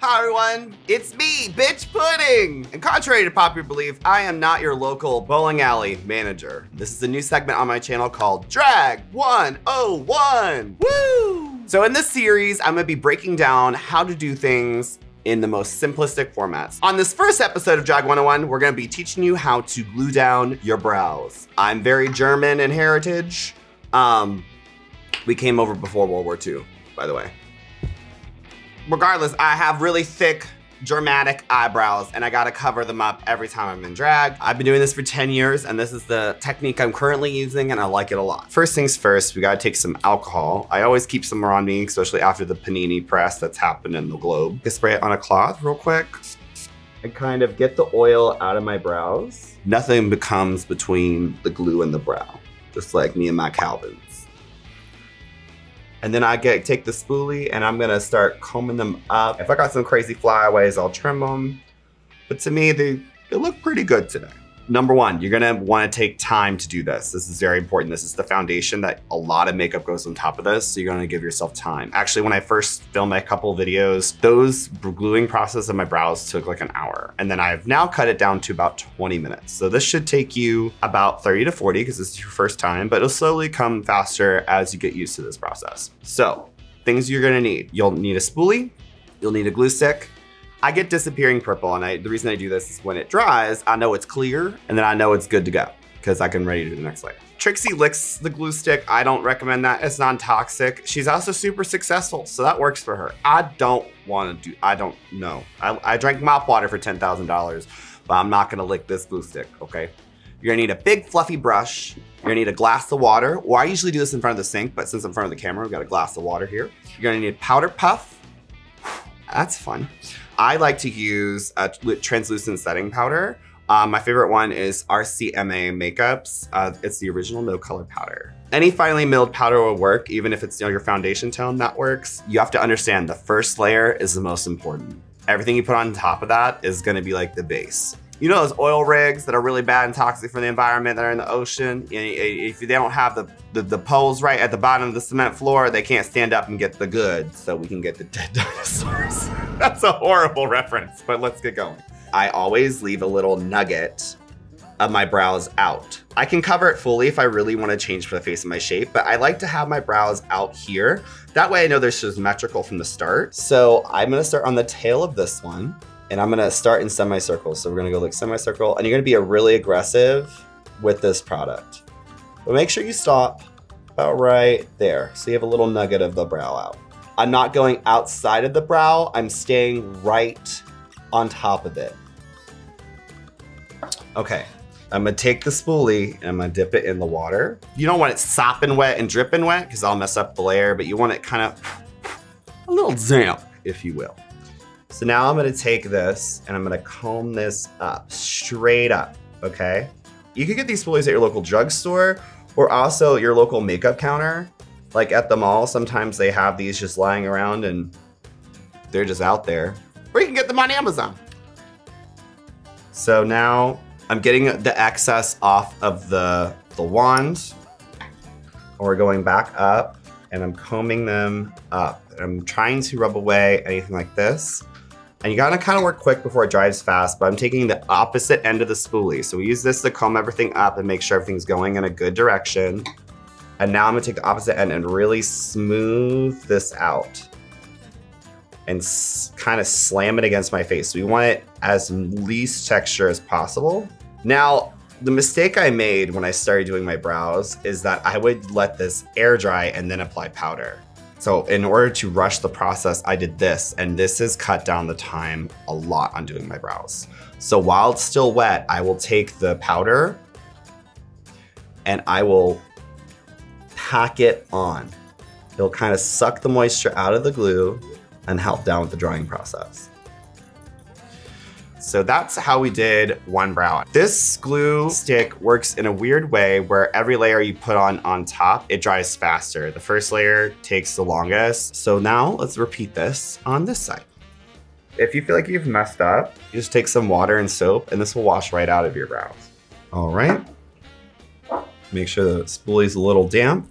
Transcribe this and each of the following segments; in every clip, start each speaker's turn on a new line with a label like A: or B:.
A: Hi everyone, it's me, Bitch Pudding! And contrary to popular belief, I am not your local bowling alley manager. This is a new segment on my channel called Drag 101, woo! So in this series, I'm gonna be breaking down how to do things in the most simplistic formats. On this first episode of Drag 101, we're gonna be teaching you how to glue down your brows. I'm very German in heritage. We came over before World War II, by the way. Regardless, I have really thick, dramatic eyebrows and I gotta cover them up every time I'm in drag. I've been doing this for 10 years and this is the technique I'm currently using and I like it a lot. First things first, we gotta take some alcohol. I always keep some on me, especially after the panini press that's happened in the globe. Just spray it on a cloth real quick and kind of get the oil out of my brows. Nothing becomes between the glue and the brow, just like me and my Calvins. And then I take the spoolie and I'm gonna start combing them up. If I got some crazy flyaways, I'll trim them. But to me, they look pretty good today. Number one, you're gonna wanna take time to do this. This is very important. This is the foundation that a lot of makeup goes on top of this, so you're gonna give yourself time. Actually, when I first filmed a couple videos, those gluing process of my brows took like an hour. And then I've now cut it down to about 20 minutes. So this should take you about 30 to 40 because this is your first time, but it'll slowly come faster as you get used to this process. So, things you're gonna need. You'll need a spoolie, you'll need a glue stick. I get disappearing purple, and the reason I do this is when it dries, I know it's clear, and then I know it's good to go, because I can ready to do the next layer. Trixie licks the glue stick. I don't recommend that. It's non-toxic. She's also super successful, so that works for her. I don't know. I drank mop water for $10,000, but I'm not gonna lick this glue stick, okay? You're gonna need a big fluffy brush. You're gonna need a glass of water, or I usually do this in front of the sink, but since I'm in front of the camera, we've got a glass of water here. You're gonna need powder puff. That's fun. I like to use a translucent setting powder. My favorite one is RCMA Makeups. It's the original no color powder. Any finely milled powder will work, even if it's your foundation tone, that works. You have to understand the first layer is the most important. Everything you put on top of that is gonna be like the base. You know those oil rigs that are really bad and toxic for the environment that are in the ocean? If they don't have the poles right at the bottom of the cement floor, they can't stand up and get the goods so we can get the dead dinosaurs. That's a horrible reference, but let's get going. I always leave a little nugget of my brows out. I can cover it fully if I really want to change the face of my shape, but I like to have my brows out here. That way I know they're symmetrical from the start. So I'm gonna start on the tail of this one. And I'm gonna start in semicircles. So we're gonna go like semicircle, and you're gonna be really aggressive with this product. But make sure you stop about right there. So you have a little nugget of the brow out. I'm not going outside of the brow, I'm staying right on top of it. Okay, I'm gonna take the spoolie and I'm gonna dip it in the water. You don't want it sopping wet and dripping wet because I'll mess up the layer, but you want it kind of a little damp, if you will. So now I'm gonna take this and I'm gonna comb this up, straight up, okay? You can get these spoolies at your local drugstore or also your local makeup counter. Like at the mall, sometimes they have these just lying around and they're just out there. Or you can get them on Amazon. So now I'm getting the excess off of the wand. And we're going back up and I'm combing them up. I'm trying to rub away anything like this. And you gotta kind of work quick before it dries fast, but I'm taking the opposite end of the spoolie. So we use this to comb everything up and make sure everything's going in a good direction. And now I'm gonna take the opposite end and really smooth this out and kind of slam it against my face. So we want it as least texture as possible. Now, the mistake I made when I started doing my brows is that I would let this air dry and then apply powder. So in order to rush the process, I did this, and this has cut down the time a lot on doing my brows. So while it's still wet, I will take the powder and I will pack it on. It'll kind of suck the moisture out of the glue and help down with the drying process. So that's how we did one brow. This glue stick works in a weird way where every layer you put on top, it dries faster. The first layer takes the longest. So now let's repeat this on this side. If you feel like you've messed up, you just take some water and soap and this will wash right out of your brows. All right. Make sure the spoolie's a little damp.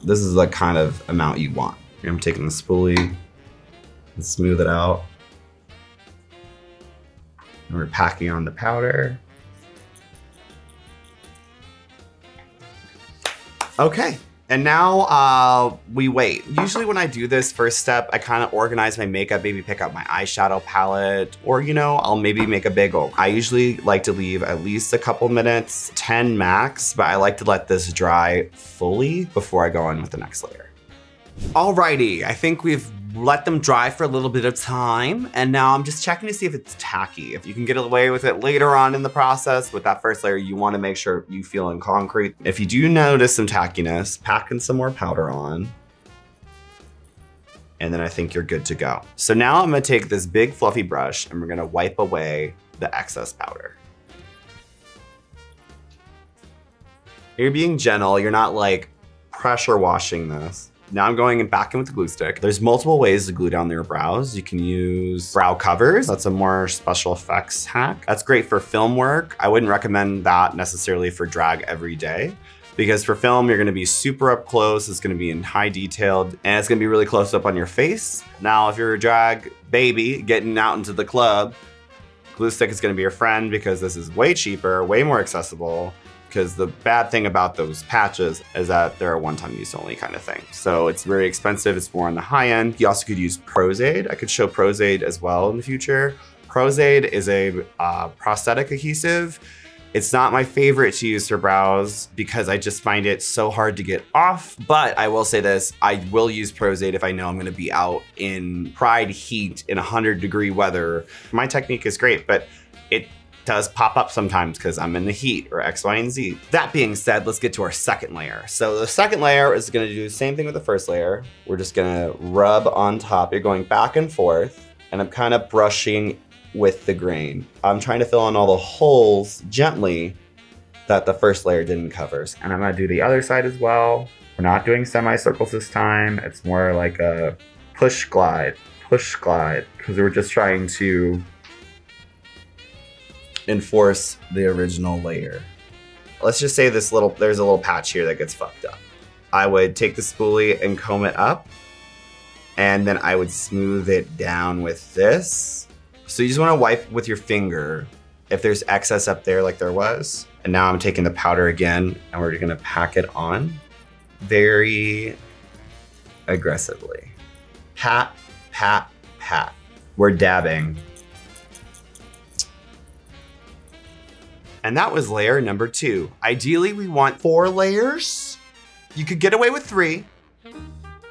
A: This is the kind of amount you want. I'm taking the spoolie and smooth it out. And we're packing on the powder. Okay, and now we wait. Usually when I do this first step, I kind of organize my makeup, maybe pick out my eyeshadow palette, or I'll maybe make a bagel. I usually like to leave at least a couple minutes, 10 max, but I like to let this dry fully before I go in with the next layer. Alrighty, I think we've let them dry for a little bit of time, and now I'm just checking to see if it's tacky. If you can get away with it later on in the process with that first layer, you want to make sure you feel in concrete. If you do notice some tackiness, pack in some more powder on, and then I think you're good to go. So now I'm gonna take this big fluffy brush and we're gonna wipe away the excess powder. You're being gentle, you're not like pressure washing this. Now I'm going back in with the glue stick. There's multiple ways to glue down your brows. You can use brow covers. That's a more special effects hack. That's great for film work. I wouldn't recommend that necessarily for drag every day, because for film, you're gonna be super up close. It's gonna be in high detailed, and it's gonna be really close up on your face. Now, if you're a drag baby getting out into the club, glue stick is gonna be your friend because this is way cheaper, way more accessible. Because the bad thing about those patches is that they're a one-time use only kind of thing. So it's very expensive, it's more on the high end. You also could use Pros-Aid. I could show Pros-Aid as well in the future. Pros-Aid is a prosthetic adhesive. It's not my favorite to use for brows because I just find it so hard to get off. But I will say this, I will use Pros-Aid if I know I'm gonna be out in pride heat in 100-degree weather. My technique is great, but it does pop up sometimes because I'm in the heat or X, Y, and Z. That being said, let's get to our second layer. So the second layer is gonna do the same thing with the first layer. We're just gonna rub on top. You're going back and forth, and I'm kind of brushing with the grain. I'm trying to fill in all the holes gently that the first layer didn't cover. And I'm gonna do the other side as well. We're not doing semicircles this time. It's more like a push glide, because we're just trying to enforce the original layer. Let's just say there's a little patch here that gets fucked up. I would take the spoolie and comb it up, and then I would smooth it down with this. So you just wanna wipe with your finger if there's excess up there like there was. And now I'm taking the powder again, and we're gonna pack it on very aggressively. Pat, pat, pat. We're dabbing. And that was layer number 2. Ideally, we want 4 layers. You could get away with 3,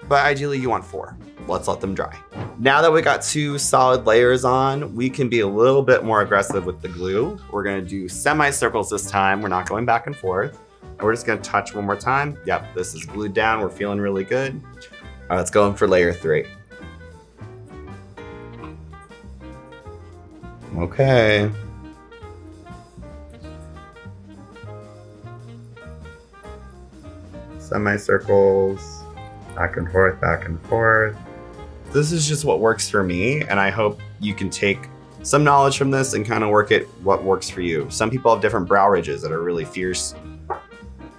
A: but ideally you want 4. Let's let them dry. Now that we got 2 solid layers on, we can be a little bit more aggressive with the glue. We're gonna do semicircles this time. We're not going back and forth. And we're just gonna touch one more time. Yep, this is glued down. We're feeling really good. All right, let's go in for layer 3. Okay. Semicircles, back and forth, back and forth. This is just what works for me, and I hope you can take some knowledge from this and kind of work it what works for you. Some people have different brow ridges that are really fierce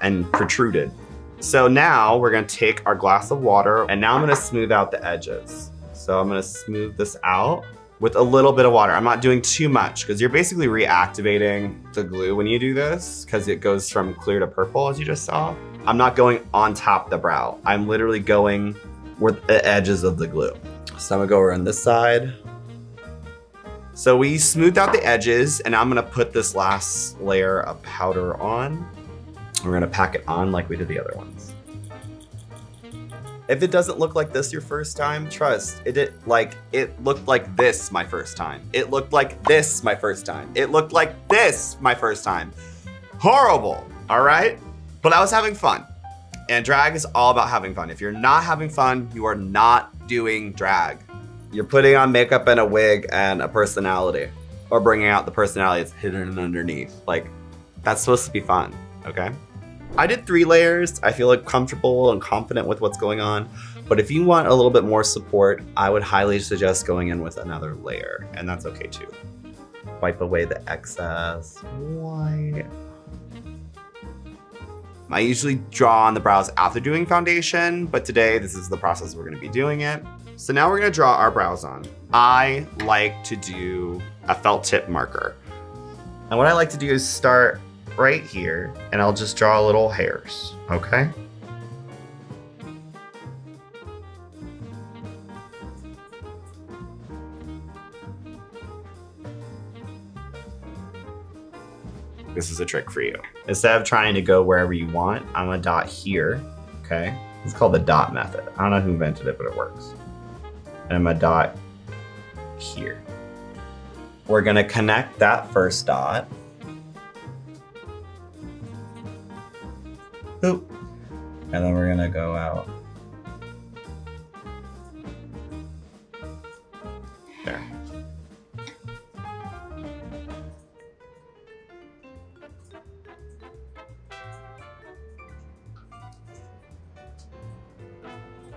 A: and protruded. So now we're gonna take our glass of water, and now I'm gonna smooth out the edges. So I'm gonna smooth this out with a little bit of water. I'm not doing too much because you're basically reactivating the glue when you do this because it goes from clear to purple, as you just saw. I'm not going on top of the brow. I'm literally going with the edges of the glue. So I'm gonna go over on this side. So we smoothed out the edges, and I'm gonna put this last layer of powder on. We're gonna pack it on like we did the other ones. If it doesn't look like this your first time, trust, it looked like this my first time. It looked like this my first time. It looked like this my first time. Horrible, all right? But I was having fun. And drag is all about having fun. If you're not having fun, you are not doing drag. You're putting on makeup and a wig and a personality, or bringing out the personality that's hidden underneath. Like, that's supposed to be fun, okay? I did 3 layers. I feel like comfortable and confident with what's going on. But if you want a little bit more support, I would highly suggest going in with another layer, and that's okay too. Wipe away the excess. Wipe. I usually draw on the brows after doing foundation, but today this is the process we're gonna be doing it. So now we're gonna draw our brows on. I like to do a felt tip marker. And what I like to do is start right here and I'll just draw little hairs, okay? This is a trick for you. Instead of trying to go wherever you want, I'm gonna dot here, okay? It's called the dot method. I don't know who invented it, but it works. And I'm gonna dot here. We're gonna connect that first dot. Boop. And then we're gonna go out. There.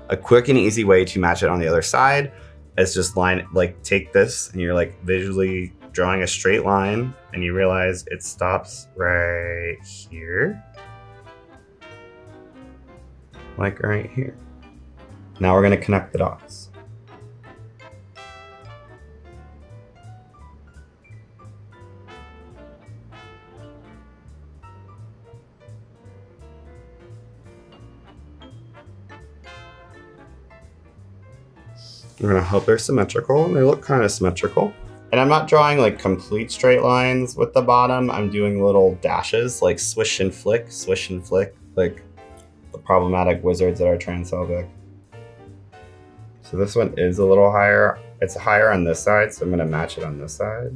A: A quick and easy way to match it on the other side is just take this and you're like visually drawing a straight line and you realize it stops right here. Like right here. Now we're gonna connect the dots. We're gonna hope they're symmetrical, and they look kind of symmetrical. And I'm not drawing like complete straight lines with the bottom. I'm doing little dashes, like swish and flick, like the problematic wizards that are transphobic. So this one is a little higher. It's higher on this side, so I'm gonna match it on this side.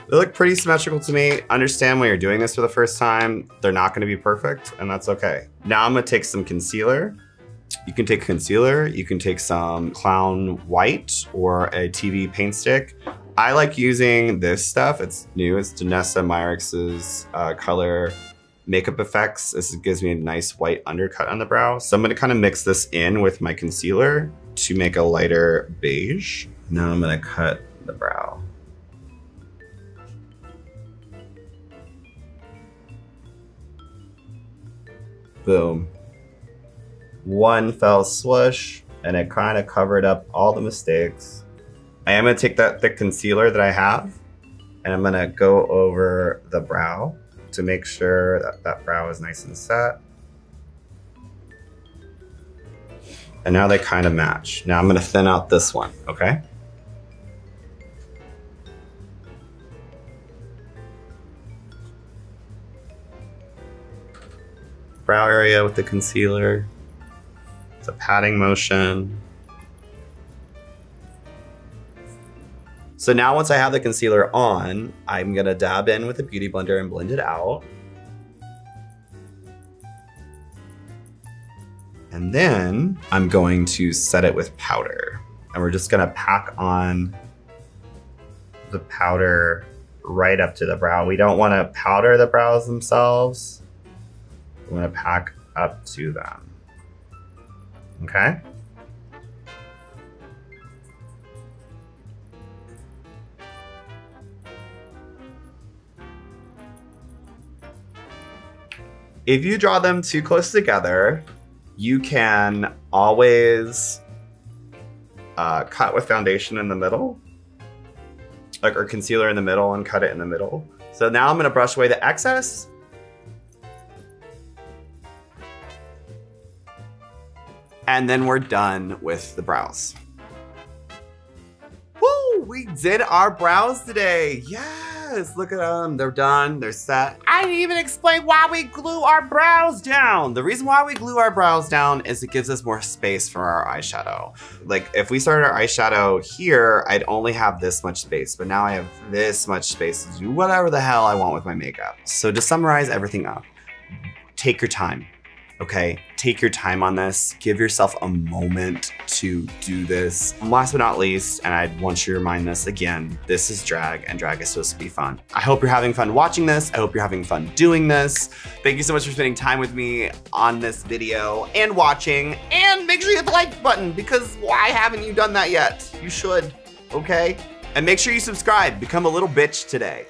A: They look pretty symmetrical to me. Understand when you're doing this for the first time, they're not gonna be perfect, and that's okay. Now I'm gonna take some concealer. You can take concealer, you can take some Clown White or a TV paint stick. I like using this stuff, it's new, it's Danessa Myricks' color Makeup Effects. This gives me a nice white undercut on the brow. So I'm gonna kind of mix this in with my concealer to make a lighter beige. Now I'm gonna cut the brow. Boom. One fell swoosh, and it kind of covered up all the mistakes. I am gonna take that thick concealer that I have, and I'm gonna go over the brow to make sure that that brow is nice and set. And now they kind of match. Now I'm gonna thin out this one, okay? Brow area with the concealer. It's a patting motion. So now once I have the concealer on, I'm gonna dab in with a beauty blender and blend it out. And then I'm going to set it with powder. And we're just gonna pack on the powder right up to the brow. We don't wanna powder the brows themselves. We wanna pack up to them, okay? If you draw them too close together, you can always cut with foundation in the middle, or concealer in the middle and cut it in the middle. So now I'm gonna brush away the excess. And then we're done with the brows. Woo, we did our brows today. Yes, look at them, they're done, they're set. I didn't even explain why we glue our brows down. The reason why we glue our brows down is it gives us more space for our eyeshadow. Like if we started our eyeshadow here, I'd only have this much space, but now I have this much space to do whatever the hell I want with my makeup. So to summarize everything up, take your time. Okay, take your time on this. Give yourself a moment to do this. And last but not least, and I want you to remind this again, this is drag and drag is supposed to be fun. I hope you're having fun watching this. I hope you're having fun doing this. Thank you so much for spending time with me on this video and watching. And make sure you hit the like button because why haven't you done that yet? You should, okay? And make sure you subscribe, become a little bitch today.